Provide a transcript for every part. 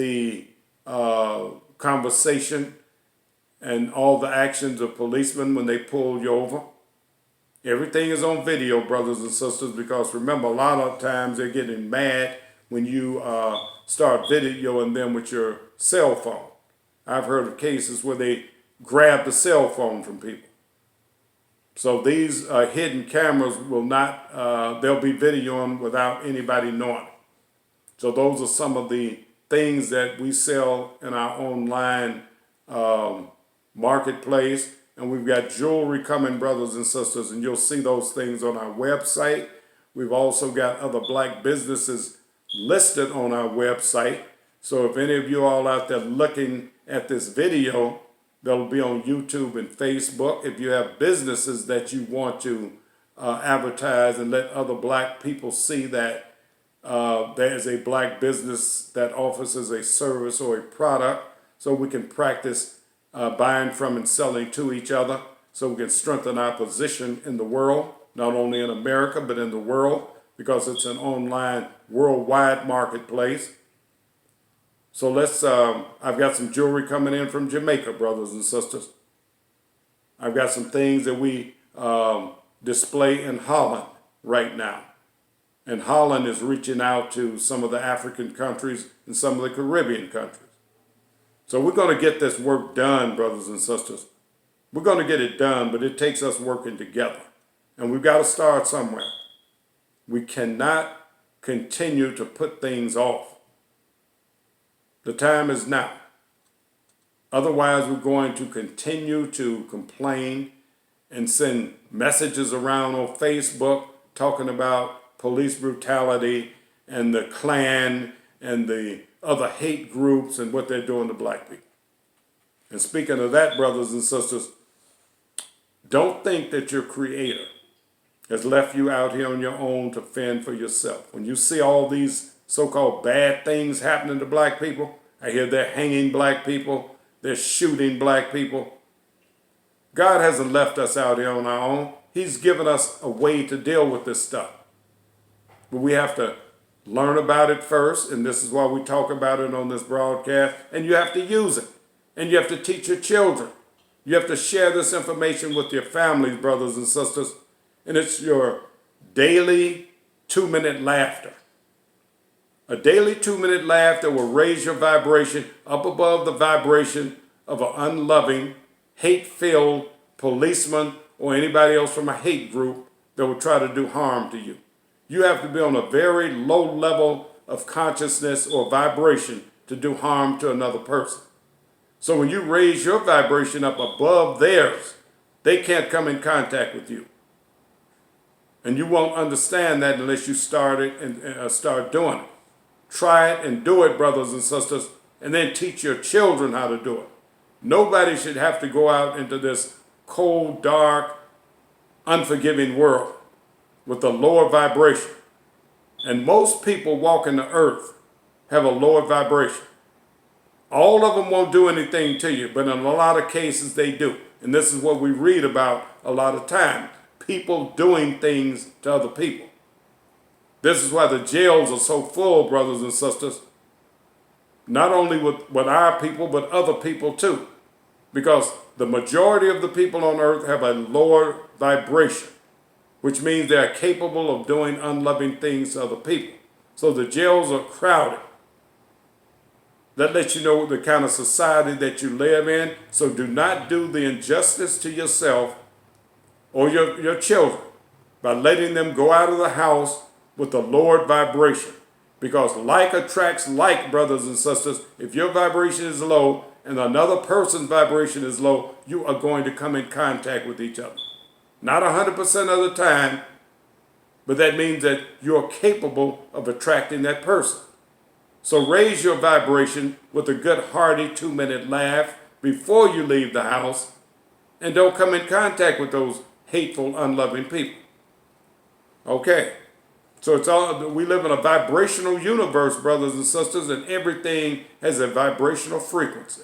the conversation and all the actions of policemen when they pull you over. Everything is on video, brothers and sisters, because remember, a lot of times they're getting mad when you start videoing them with your cell phone. I've heard of cases where they grab the cell phone from people. So these hidden cameras will not, they'll be videoing without anybody knowing. So those are some of the things that we sell in our online marketplace. And we've got jewelry coming, brothers and sisters, and you'll see those things on our website. We've also got other black businesses listed on our website. So if any of you all out there looking at this video, they'll be on YouTube and Facebook. If you have businesses that you want to advertise and let other black people see that there is a black business that offers a service or a product, so we can practice buying from and selling to each other, so we can strengthen our position in the world, not only in America, but in the world, because it's an online worldwide marketplace. So let's, I've got some jewelry coming in from Jamaica, brothers and sisters. I've got some things that we display in Holland right now. And Holland is reaching out to some of the African countries and some of the Caribbean countries. So we're going to get this work done, brothers and sisters. We're going to get it done, but it takes us working together. And we've got to start somewhere. We cannot continue to put things off. The time is now. Otherwise, we're going to continue to complain and send messages around on Facebook talking about police brutality and the Klan and the other hate groups and what they're doing to black people. And speaking of that, brothers and sisters, don't think that your Creator has left you out here on your own to fend for yourself. When you see all these so-called bad things happening to black people, I hear they're hanging black people, they're shooting black people. God hasn't left us out here on our own. He's given us a way to deal with this stuff. But we have to learn about it first, and this is why we talk about it on this broadcast, and you have to use it, and you have to teach your children. You have to share this information with your families, brothers and sisters, and it's your daily 2-minute laughter. A daily 2-minute laugh that will raise your vibration up above the vibration of an unloving, hate-filled policeman or anybody else from a hate group that will try to do harm to you. You have to be on a very low level of consciousness or vibration to do harm to another person. So when you raise your vibration up above theirs, they can't come in contact with you. And you won't understand that unless you start it and start doing it. Try it and do it, brothers and sisters, and then teach your children how to do it. Nobody should have to go out into this cold, dark, unforgiving world with a lower vibration. And most people walking the earth have a lower vibration. All of them won't do anything to you, but in a lot of cases they do. And this is what we read about a lot of time. People doing things to other people. This is why the jails are so full, brothers and sisters. Not only with our people, but other people too. Because the majority of the people on earth have a lower vibration, which means they are capable of doing unloving things to other people. So the jails are crowded. That lets you know the kind of society that you live in. So do not do the injustice to yourself or your children by letting them go out of the house with a lowered vibration. Because like attracts like, brothers and sisters. If your vibration is low and another person's vibration is low, you are going to come in contact with each other. Not 100% of the time, but that means that you're capable of attracting that person. So raise your vibration with a good hearty 2-minute laugh before you leave the house, and don't come in contact with those hateful, unloving people. Okay. So it's all, we live in a vibrational universe, brothers and sisters, and everything has a vibrational frequency.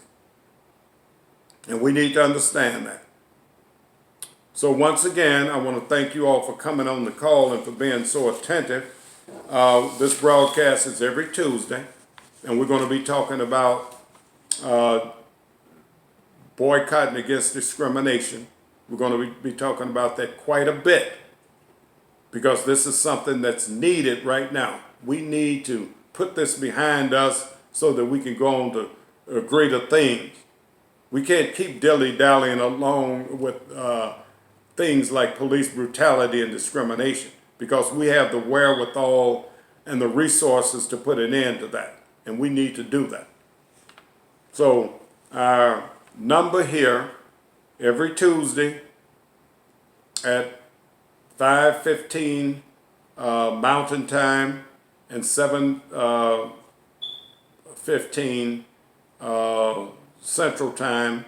And we need to understand that. So once again, I want to thank you all for coming on the call and for being so attentive. This broadcast is every Tuesday. and we're going to be talking about boycotting against discrimination. We're going to be talking about that quite a bit because this is something that's needed right now. We need to put this behind us so that we can go on to greater things. We can't keep dilly-dallying along with things like police brutality and discrimination because we have the wherewithal and the resources to put an end to that, and we need to do that. So our number here every Tuesday at 5:15 Mountain Time and 7:15 Central Time,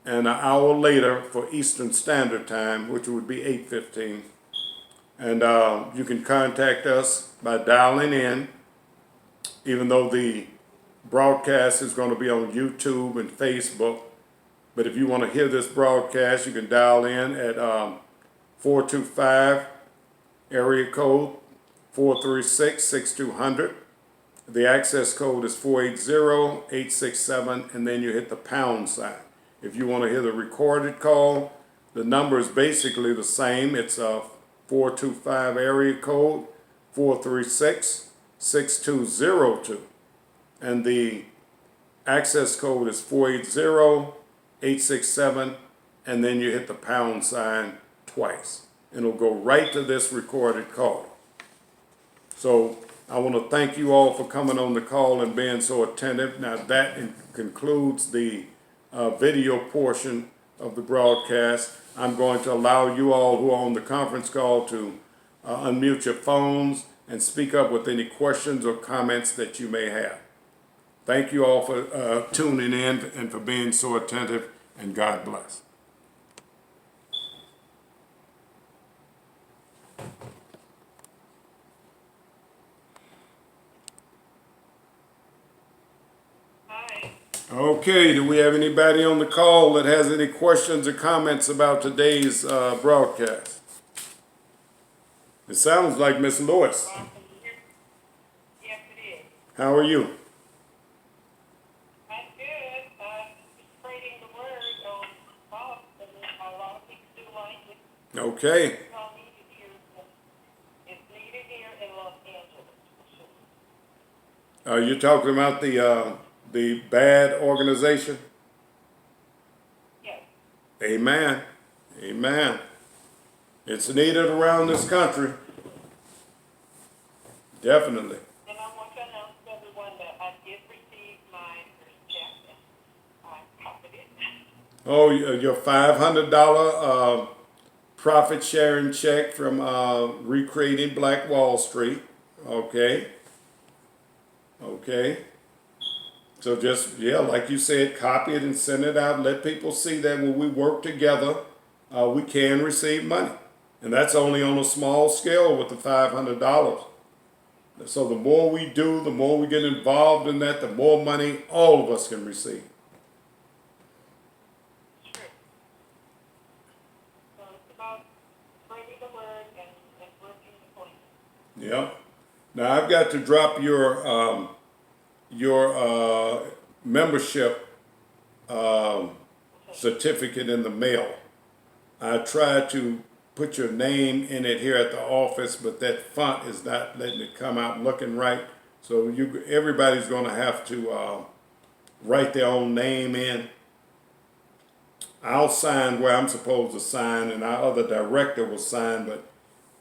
and an hour later for Eastern Standard Time, which would be 8:15. And you can contact us by dialing in, even though the broadcast is going to be on YouTube and Facebook. But if you want to hear this broadcast, you can dial in at 425 area code 436-6200. The access code is 480-867, and then you hit the pound sign. If you want to hear the recorded call, the number is basically the same. It's 425 area code 436-6202. And the access code is 480-867, and then you hit the pound sign twice. And it'll go right to this recorded call. So I want to thank you all for coming on the call and being so attentive. Now that concludes the video portion of the broadcast. I'm going to allow you all who are on the conference call to unmute your phones and speak up with any questions or comments that you may have. Thank you all for tuning in and for being so attentive, and God bless. Okay, do we have anybody on the call that has any questions or comments about today's broadcast? It sounds like Miss Lois. Yes, it is. How are you? I'm good. Spreading the word on Boston. A lot of people do like it. Okay. It's needed here in Los Angeles, for sure. You're talking about the bad organization? Yes. Amen. Amen. It's needed around this country. Definitely. And I want to announce to everyone that I did receive my first check, and I copied it. Oh, your $500 profit sharing check from Recreating Black Wall Street. Okay. Okay. So just, like you said, copy it and send it out. Let people see that when we work together, we can receive money. And that's only on a small scale with the $500. So the more we do, the more we get involved in that, the more money all of us can receive. Sure. So it's about spreading the word and working the point. Yeah. Now I've got to drop your membership certificate in the mail. I tried to put your name in it here at the office, but that font is not letting it come out looking right. So everybody's going to have to write their own name in. I'll sign where I'm supposed to sign, and our other director will sign, but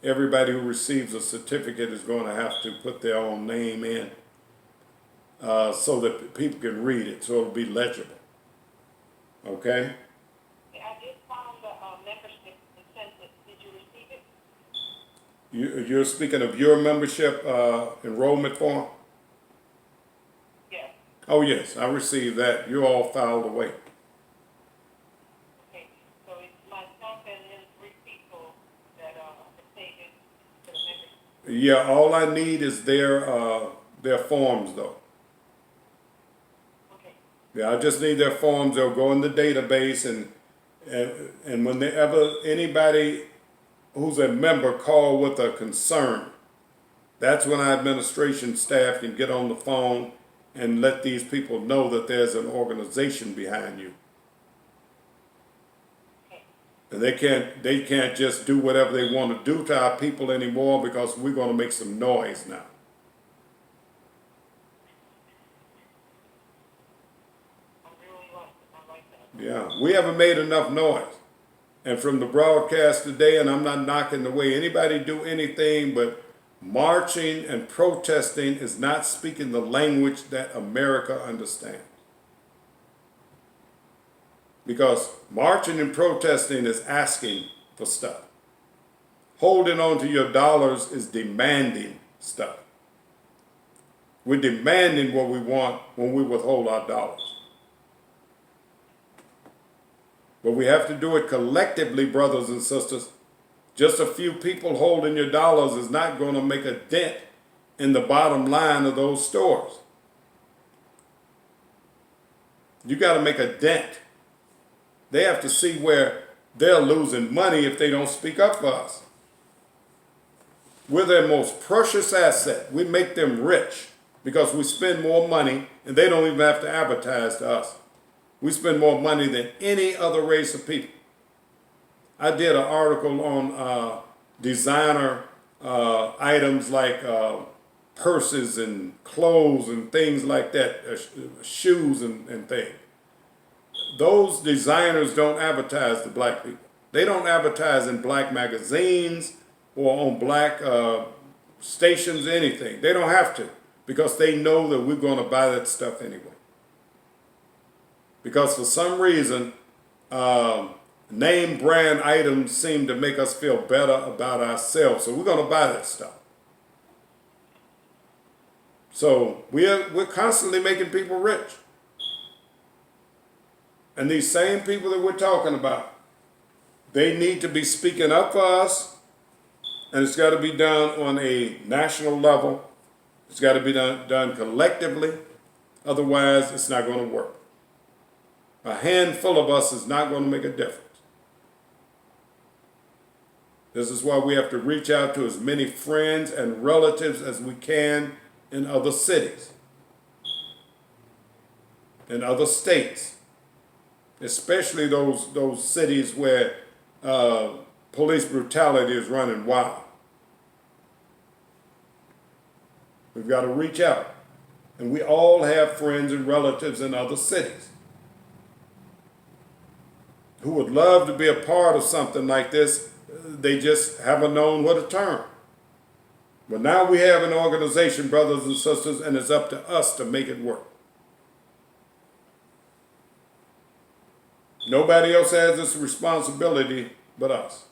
everybody who receives a certificate is going to have to put their own name in so that people can read it, so it'll be legible. Okay? I did find the membership incentive. Did you receive it? You're speaking of your membership enrollment form? Yes. Oh, yes, I received that. You're all filed away. Okay. So it's myself and then 3 people that stated to the membership. Yeah, all I need is their forms, though. Okay. Yeah, I just need their forms. They'll go in the database, and whenever anybody who's a member call with a concern, that's when our administration staff can get on the phone and let these people know that there's an organization behind you. And they can't just do whatever they want to do to our people anymore, because we're going to make some noise now. I really like that. Yeah, we haven't made enough noise. And from the broadcast today, and I'm not knocking the way anybody do anything, but marching and protesting is not speaking the language that America understands. Because marching and protesting is asking for stuff. Holding on to your dollars is demanding stuff. We're demanding what we want when we withhold our dollars. But we have to do it collectively, brothers and sisters. Just a few people holding your dollars is not going to make a dent in the bottom line of those stores. You got to make a dent. They have to see where they're losing money if they don't speak up for us. We're their most precious asset. We make them rich because we spend more money, and they don't even have to advertise to us. We spend more money than any other race of people. I did an article on designer items like purses and clothes and things like that, shoes and things. Those designers don't advertise to black people. They don't advertise in black magazines or on black stations, anything. They don't have to, because they know that we're going to buy that stuff anyway. Because for some reason, name brand items seem to make us feel better about ourselves. So we're going to buy that stuff. So we're constantly making people rich. And these same people that we're talking about, they need to be speaking up for us. And it's got to be done on a national level. It's got to be done collectively. Otherwise, it's not going to work. A handful of us is not going to make a difference. This is why we have to reach out to as many friends and relatives as we can in other cities, in other states, especially those cities where police brutality is running wild. We've got to reach out. And we all have friends and relatives in other cities who would love to be a part of something like this. They just haven't known what to turn. But now we have an organization, brothers and sisters, and it's up to us to make it work. Nobody else has this responsibility but us.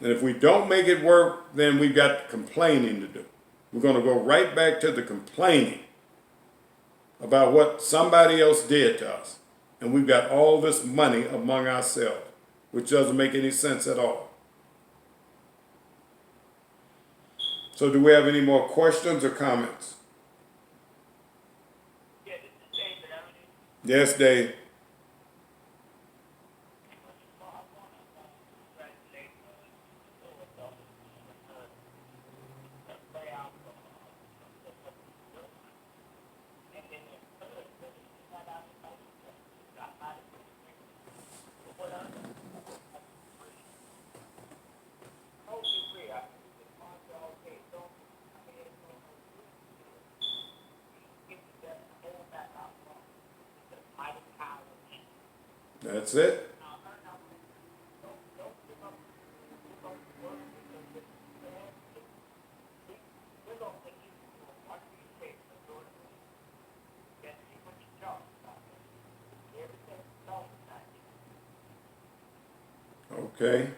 And if we don't make it work, then we've got complaining to do. We're going to go right back to the complaining about what somebody else did to us. And we've got all this money among ourselves, which doesn't make any sense at all. So do we have any more questions or comments? Yeah, this is David. Yes, Dave. That's it. Okay.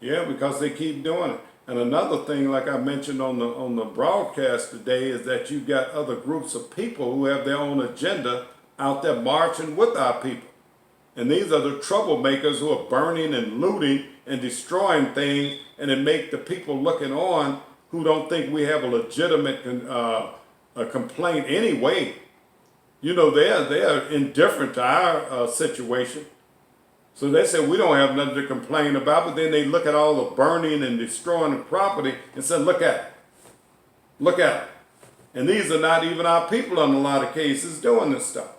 Yeah, because they keep doing it. And another thing, like I mentioned on the broadcast today, is that you've got other groups of people who have their own agenda out there marching with our people. And these are the troublemakers who are burning and looting and destroying things, and it make the people looking on who don't think we have a legitimate a complaint anyway. You know, they're indifferent to our situation. So they say we don't have nothing to complain about, but then they look at all the burning and destroying the property and say, look at it. Look at it. And these are not even our people in a lot of cases doing this stuff.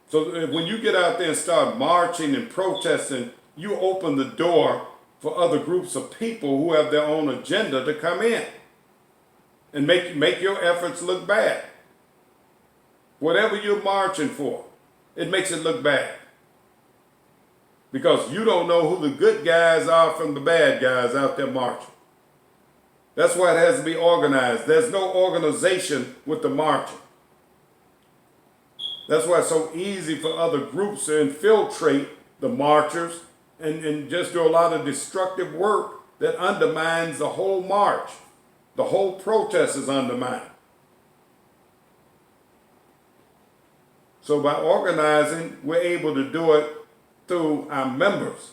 So when you get out there and start marching and protesting, you open the door for other groups of people who have their own agenda to come in and make your efforts look bad. Whatever you're marching for, it makes it look bad. Because you don't know who the good guys are from the bad guys out there marching. That's why it has to be organized. There's no organization with the marching. That's why it's so easy for other groups to infiltrate the marchers and just do a lot of destructive work that undermines the whole march. The whole protest is undermined. So by organizing, we're able to do it through our members.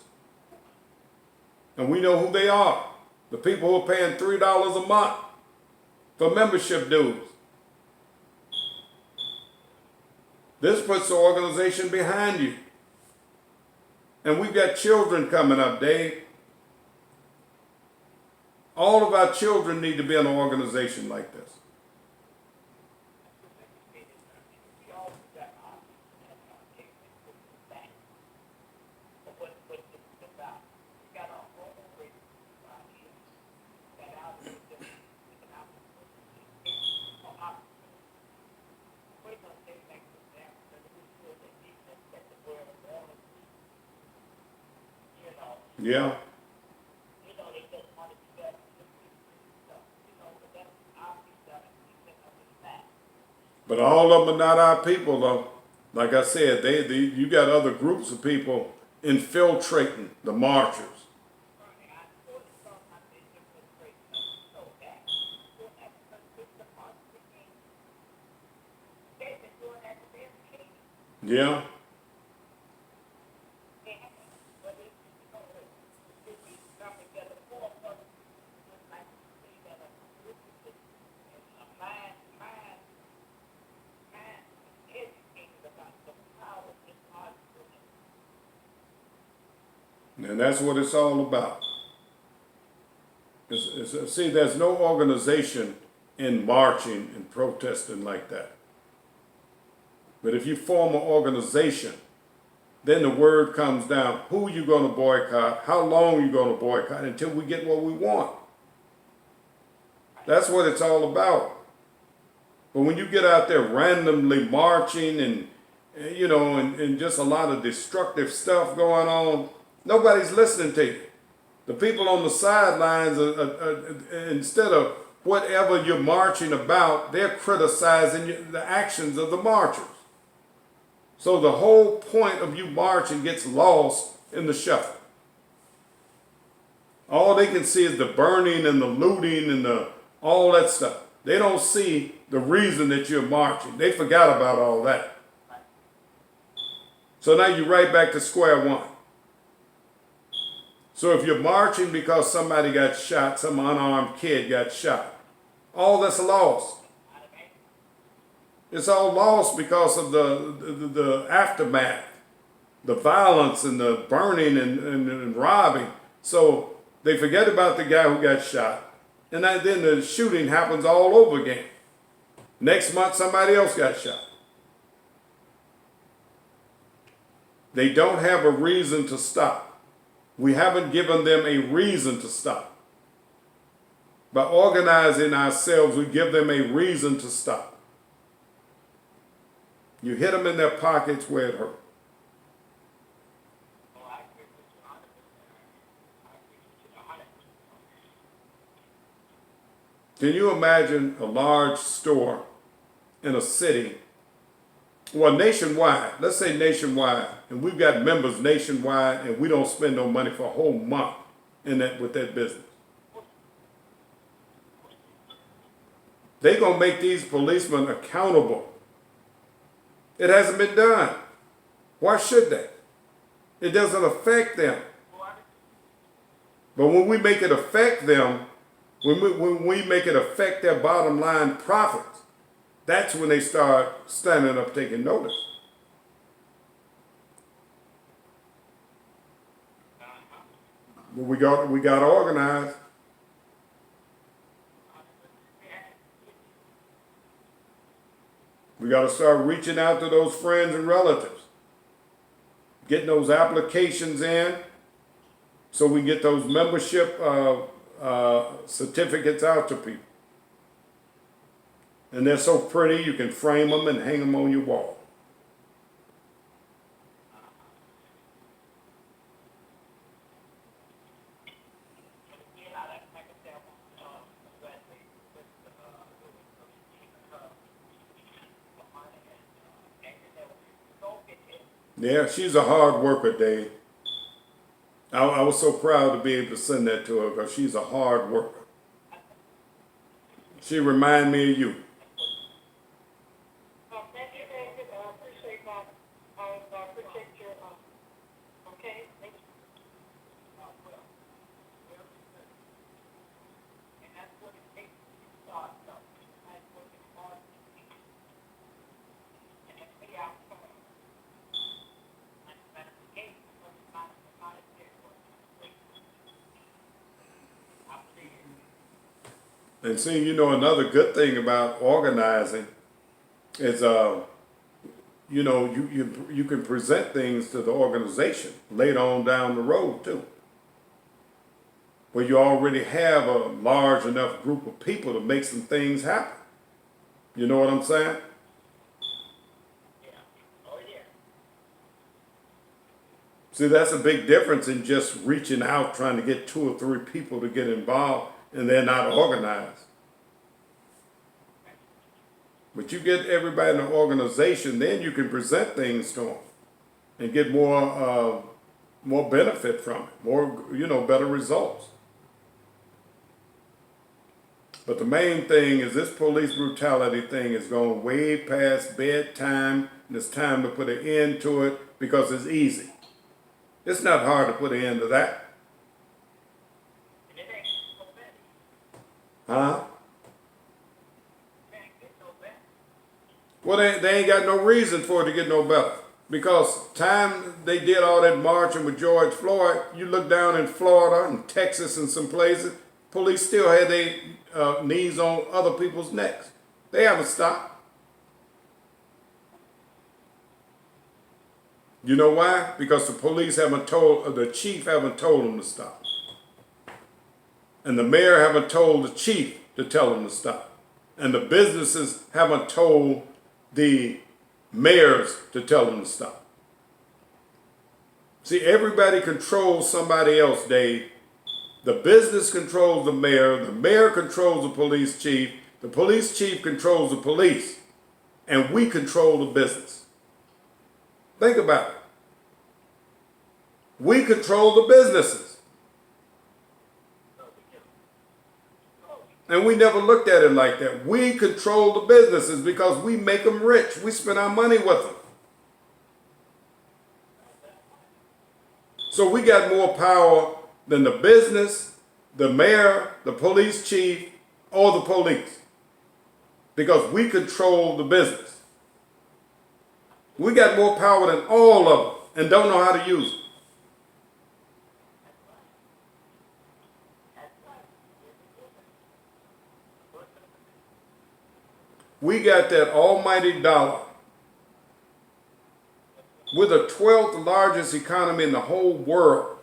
And we know who they are. The people who are paying $3 a month for membership dues. This puts the organization behind you. And we've got children coming up, Dave. All of our children need to be in an organization like this. Yeah. But all of them are not our people, though. Like I said, you got other groups of people infiltrating the marchers. Yeah. And that's what it's all about. See, there's no organization in marching and protesting like that. But if you form an organization, then the word comes down, who are you going to boycott, how long are you going to boycott until we get what we want. That's what it's all about. But when you get out there randomly marching and just a lot of destructive stuff going on, nobody's listening to you. The people on the sidelines, instead of whatever you're marching about, they're criticizing the actions of the marchers. So the whole point of you marching gets lost in the shuffle. All they can see is the burning and the looting and all that stuff. They don't see the reason that you're marching. They forgot about all that. So now you're right back to square one. So if you're marching because somebody got shot, some unarmed kid got shot, all that's lost. It's all lost because of the aftermath, the violence and the burning and robbing. So they forget about the guy who got shot. And then the shooting happens all over again. Next month, somebody else got shot. They don't have a reason to stop. We haven't given them a reason to stop. By organizing ourselves, we give them a reason to stop. You hit them in their pockets where it hurts. Can you imagine a large store in a city, well, nationwide, let's say nationwide, and we've got members nationwide and we don't spend no money for a whole month with that business. They're going to make these policemen accountable. It hasn't been done. Why should they? It doesn't affect them. But when we make it affect them, When we make it affect their bottom line profits, that's when they start standing up taking notice. But we got organized. We got to start reaching out to those friends and relatives, getting those applications in, so we get those membership certificates out to people. And they're so pretty, you can frame them and hang them on your wall. Yeah, she's a hard worker, Dave. I was so proud to be able to send that to her because she's a hard worker. She reminded me of you. Thank you, David. I appreciate that. I appreciate your, okay? Thank you. And that's what it takes to start, so that's what it's hard to do. And it's me out for it. And see, you know, another good thing about organizing is, you know, you can present things to the organization later on down the road too, where you already have a large enough group of people to make some things happen. You know what I'm saying? See, that's a big difference in just reaching out, trying to get 2 or 3 people to get involved, and they're not organized. But you get everybody in the organization, then you can present things to them and get more benefit from it, more, you know, better results. But the main thing is this police brutality thing is going way past bedtime, and it's time to put an end to it because it's easy. It's not hard to put an end to that. Huh? Well, they ain't got no reason for it to get no better. Because time they did all that marching with George Floyd, you look down in Florida and Texas and some places, police still had their knees on other people's necks. They haven't stopped. You know why? Because the police haven't told, the chief haven't told them to stop. And the mayor haven't told the chief to tell them to stop. And the businesses haven't told the mayors to tell them to stop. See, everybody controls somebody else, Dave. The business controls the mayor controls the police chief controls the police, and we control the business. Think about it. We control the businesses. And we never looked at it like that. We control the businesses because we make them rich. We spend our money with them. So we got more power than the business, the mayor, the police chief, or the police. Because we control the business. We got more power than all of them and don't know how to use it. We got that almighty dollar. We're the 12th largest economy in the whole world.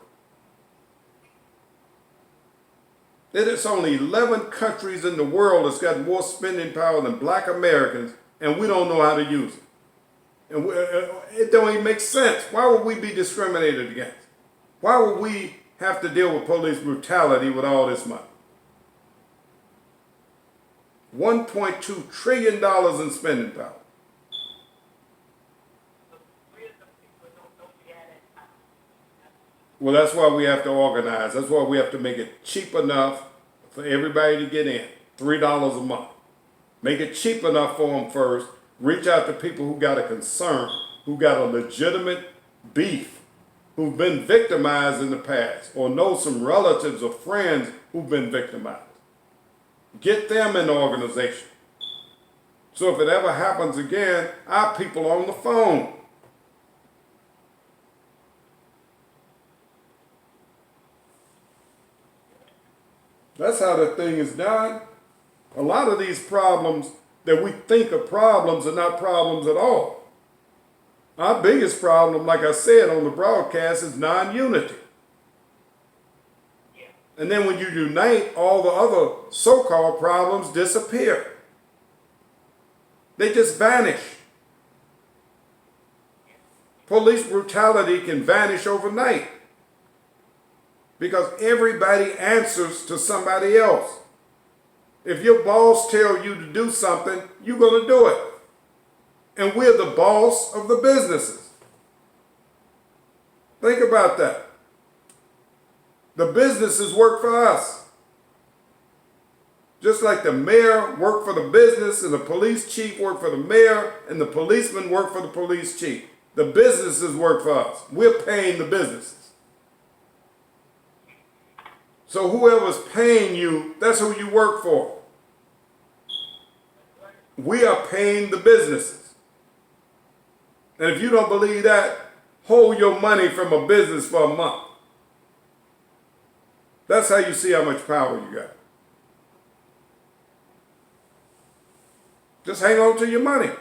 There's only 11 countries in the world that's got more spending power than black Americans, and we don't know how to use it. And it don't even make sense. Why would we be discriminated against? Why would we have to deal with police brutality with all this money? $1.2 trillion in spending power. Well, that's why we have to organize. That's why we have to make it cheap enough for everybody to get in. $3 a month. Make it cheap enough for them first. Reach out to people who got a concern, who got a legitimate beef, who've been victimized in the past, or know some relatives or friends who've been victimized. Get them in the organization. So if it ever happens again, our people on the phone. That's how the thing is done. A lot of these problems that we think are problems are not problems at all. Our biggest problem, like I said on the broadcast, is non-unity. And then when you unite, all the other so-called problems disappear. They just vanish. Police brutality can vanish overnight because everybody answers to somebody else. If your boss tells you to do something, you're going to do it. And we're the boss of the businesses. Think about that. The businesses work for us. Just like the mayor worked for the business and the police chief worked for the mayor and the policeman worked for the police chief. The businesses work for us. We're paying the businesses. So whoever's paying you, that's who you work for. We are paying the businesses. And if you don't believe that, hold your money from a business for a month. That's how you see how much power you got. Just hang on to your money.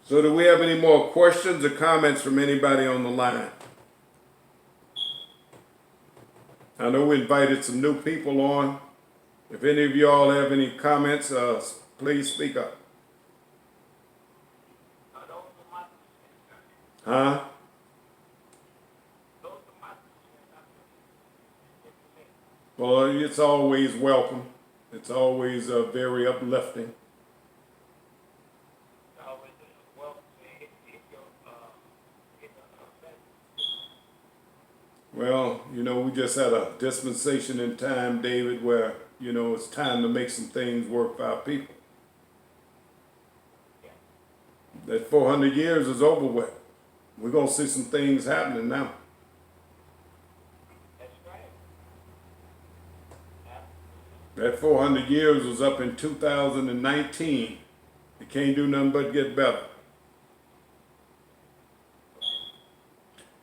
So do we have any more questions or comments from anybody on the line? I know we invited some new people on. If any of y'all have any comments, please speak up. Huh? Well, it's always welcome. It's always very uplifting. Well, you know, we just had a dispensation in time, David, where, you know, it's time to make some things work for our people. That 400 years is over with. We're going to see some things happening now. That 400 years was up in 2019. It can't do nothing but get better.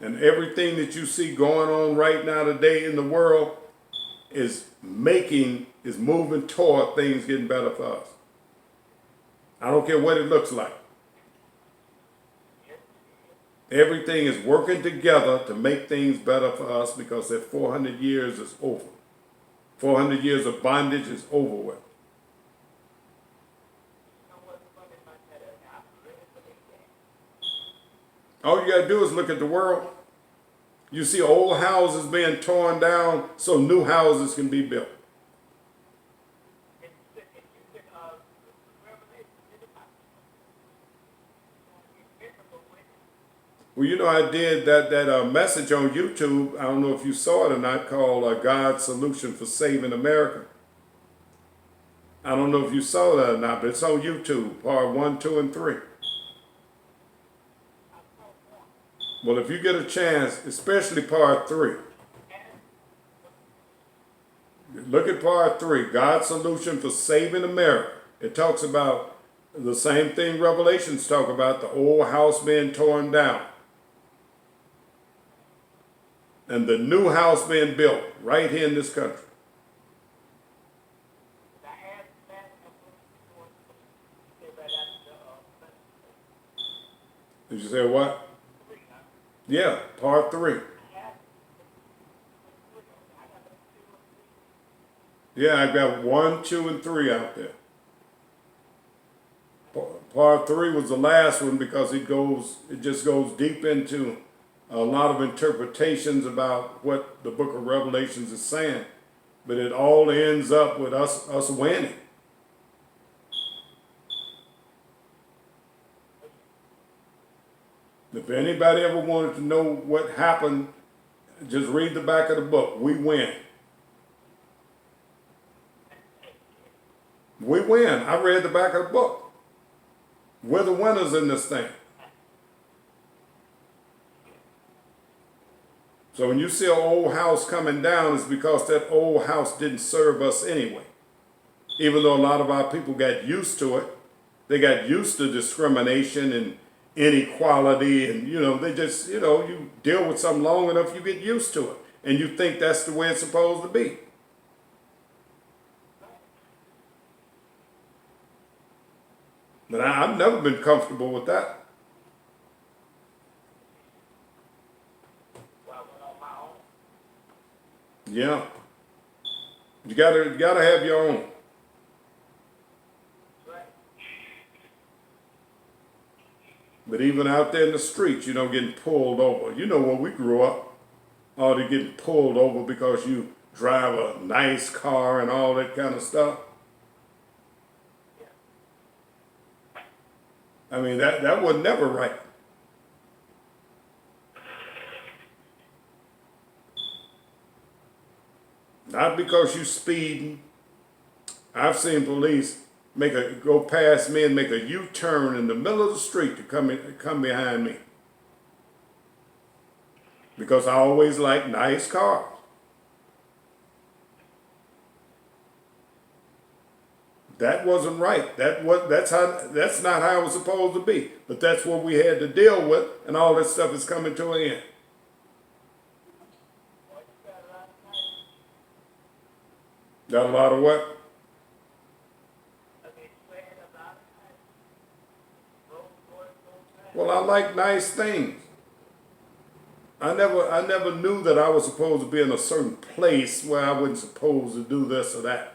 And everything that you see going on right now today in the world is moving toward things getting better for us. I don't care what it looks like. Everything is working together to make things better for us because that 400 years is over. 400 years of bondage is over with. All you gotta do is look at the world. You see old houses being torn down so new houses can be built. Well, you know, I did that message on YouTube. I don't know if you saw it or not, called God's Solution for Saving America. I don't know if you saw that or not, but it's on YouTube, part 1, 2, and 3. Well, if you get a chance, especially part 3, look at part 3, God's Solution for Saving America. It talks about the same thing Revelations talk about, the old house being torn down. And the new house being built right here in this country. Did you say what? Yeah, part 3. Yeah, I've got 1, 2, and 3 out there. Part 3 was the last one because it just goes deep into a lot of interpretations about what the book of Revelations is saying. But it all ends up with us winning. If anybody ever wanted to know what happened, just read the back of the book. We win. We win. I read the back of the book. We're the winners in this thing. So when you see an old house coming down, it's because that old house didn't serve us anyway. Even though a lot of our people got used to it, they got used to discrimination and inequality, and they just, you deal with something long enough, you get used to it, and you think that's the way it's supposed to be. But I've never been comfortable with that. Well, I went on my own. Yeah. You gotta have your own. Right. But even out there in the streets, getting pulled over. When we grew up, all they getting pulled over because you drive a nice car and all that kind of stuff. I mean, that was never right. Not because you speeding. I've seen police go past me and make a U-turn in the middle of the street to come behind me. Because I always like nice cars. That wasn't right. That's not how it was supposed to be. But that's what we had to deal with, and all that stuff is coming to an end. Well, you got a lot of nice, Got a lot of what? I mean, saying a lot of nice road boys, road Well, I like nice things. I never knew that I was supposed to be in a certain place where I wasn't supposed to do this or that.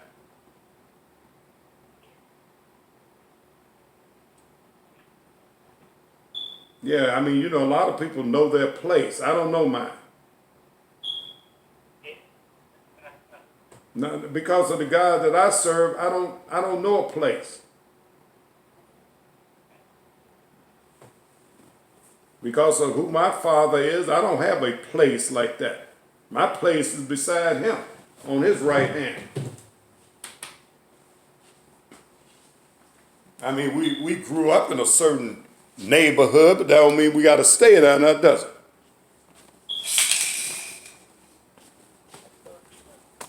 Yeah, I mean, a lot of people know their place. I don't know mine. Not because of the God that I serve, I don't know a place. Because of who my father is, I don't have a place like that. My place is beside him, on his right hand. I mean, we grew up in a certain neighborhood, but that don't mean we got to stay there, now does it?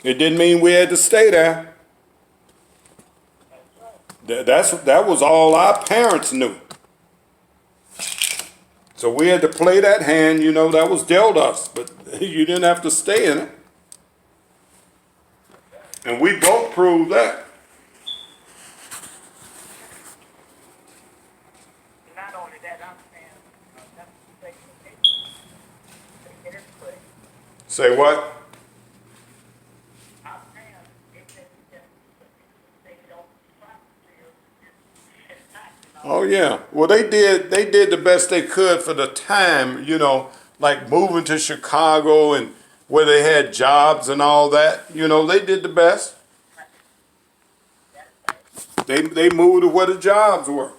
It didn't mean we had to stay there. That was all our parents knew. So we had to play that hand, that was dealt us, but you didn't have to stay in it. And we both proved that. Not only that, I'm saying, that's the thing, they get it quick. Say what? I'm saying, they don't try to Oh yeah. Well, they did the best they could for the time, like moving to Chicago and where they had jobs and all that. They did the best. They moved to where the jobs were.